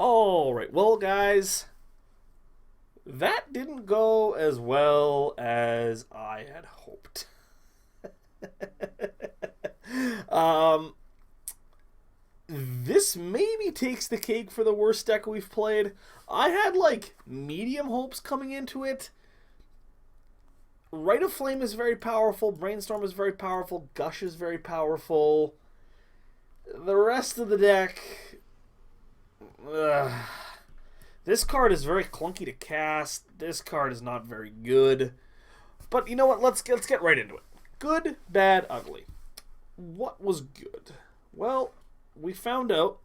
Alright, well, guys, that didn't go as well as I had hoped. um, this maybe takes the cake for the worst deck we've played. I had, like, medium hopes coming into it. Rite of Flame is very powerful, Brainstorm is very powerful, Gush is very powerful. The rest of the deck... Ugh. This card is very clunky to cast. This card is not very good. But you know what? Let's get right into it. Good, bad, ugly. What was good? Well, we found out,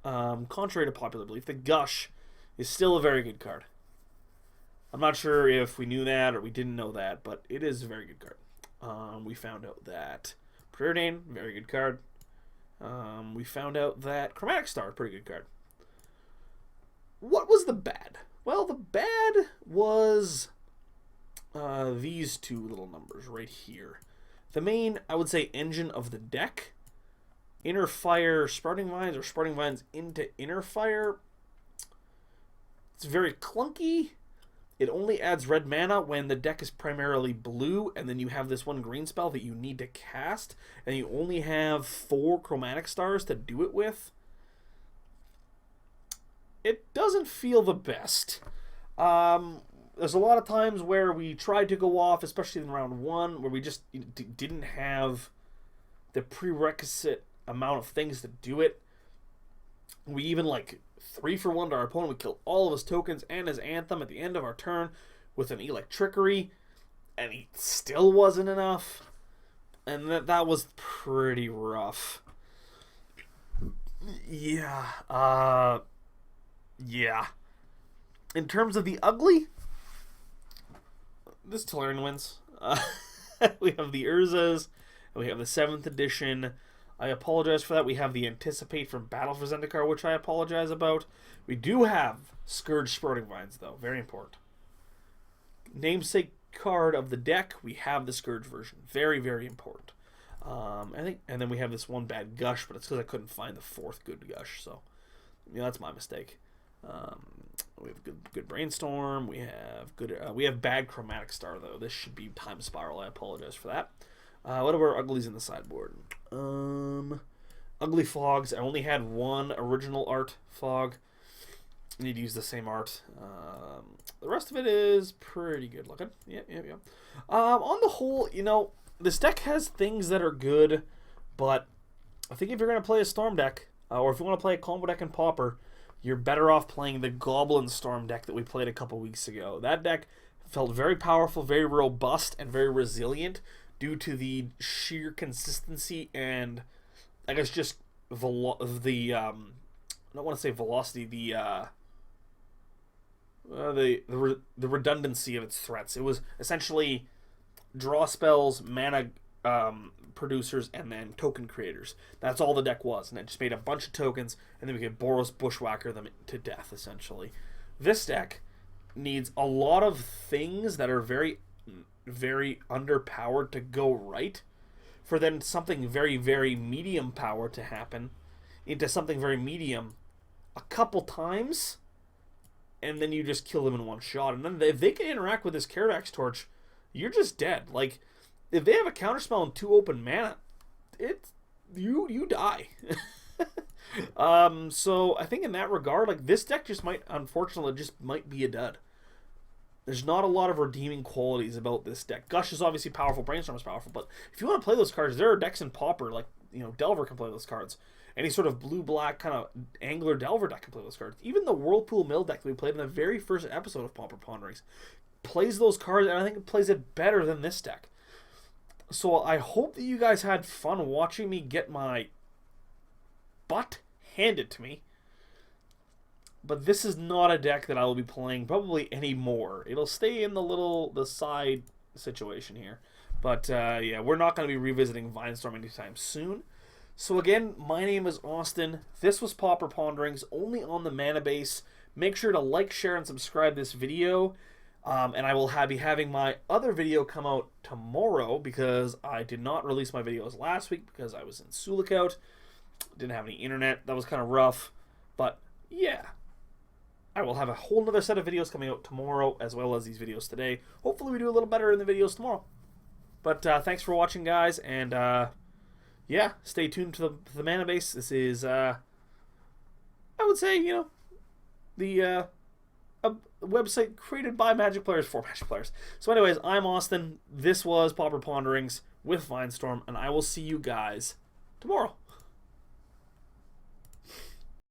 contrary to popular belief, that Gush is still a very good card. I'm not sure if we knew that or we didn't know that, but it is a very good card. We found out that Preordain, very good card. We found out that Chromatic Star, pretty good card. What was the bad? Well, the bad was these two little numbers right here. The main, I would say, engine of the deck. Inner Fire Sprouting Vines or Sprouting Vines into Inner Fire. It's very clunky. It only adds red mana when the deck is primarily blue, and then you have this one green spell that you need to cast, and you only have 4 Chromatic Stars to do it with. It doesn't feel the best. There's a lot of times where we tried to go off, especially in round 1, where we just didn't have the prerequisite amount of things to do it. We even, like, 3-for-1 to our opponent. We killed all of his tokens and his Anthem at the end of our turn with an Electrickery, and he still wasn't enough. And that was pretty rough. Yeah. Yeah. In terms of the ugly, this Tolarian wins. We have the Urzas, and we have the 7th edition. I apologize for that. We have the Anticipate from Battle for Zendikar, which I apologize about. We do have Scourge Sprouting Vines, though. Very important. Namesake card of the deck, we have the Scourge version. Very, very important. And then we have this one bad Gush, but it's because I couldn't find the 4th good Gush, so that's my mistake. We have good Brainstorm. We have bad Chromatic Star, though. This should be Time Spiral. I apologize for that. What are our uglies in the sideboard? Ugly Fogs. I only had one original art fog. I need to use the same art. The rest of it is pretty good looking. Yeah. On the whole, this deck has things that are good, but I think if you're going to play a Storm deck, or if you want to play a combo deck in Pauper, you're better off playing the Goblin Storm deck that we played a couple weeks ago. That deck felt very powerful, very robust, and very resilient due to the sheer consistency and, I guess, just I don't want to say velocity, the redundancy of its threats. It was essentially draw spells, mana producers, and then token creators. That's all the deck was, and it just made a bunch of tokens, and then we could Boros Bushwhacker them to death, essentially. This deck needs a lot of things that are very, very underpowered to go right, for then something very, very medium power to happen into something very medium a couple times, and then you just kill them in one shot. And then if they can interact with this Caradax Torch, you're just dead. Like, if they have a counterspell and 2 open mana, you die. So I think in that regard, like, this deck unfortunately might be a dud. There's not a lot of redeeming qualities about this deck. Gush is obviously powerful, Brainstorm is powerful, but if you want to play those cards, there are decks in Pauper, like, Delver can play those cards. Any sort of blue-black kind of Angler Delver deck can play those cards. Even the Whirlpool Mill deck that we played in the very first episode of Pauper Ponderings plays those cards, and I think it plays it better than this deck. So I hope that you guys had fun watching me get my butt handed to me. But this is not a deck that I will be playing probably anymore. It'll stay in the side situation here. But yeah, we're not going to be revisiting Vinestorm anytime soon. So again, my name is Austin. This was Pauper Ponderings, only on the Mana Base. Make sure to like, share, and subscribe this video. And I will be having my other video come out tomorrow, because I did not release my videos last week because I was in Sulicout. Didn't have any internet. That was kind of rough. But yeah. I will have a whole nother set of videos coming out tomorrow, as well as these videos today. Hopefully we do a little better in the videos tomorrow. But thanks for watching, guys, and yeah, stay tuned to the mana base. This is, I would say, you know, the a website created by Magic players for Magic players. So anyways, I'm Austin. This was Pauper Ponderings with Vinestorm, and I will see you guys tomorrow.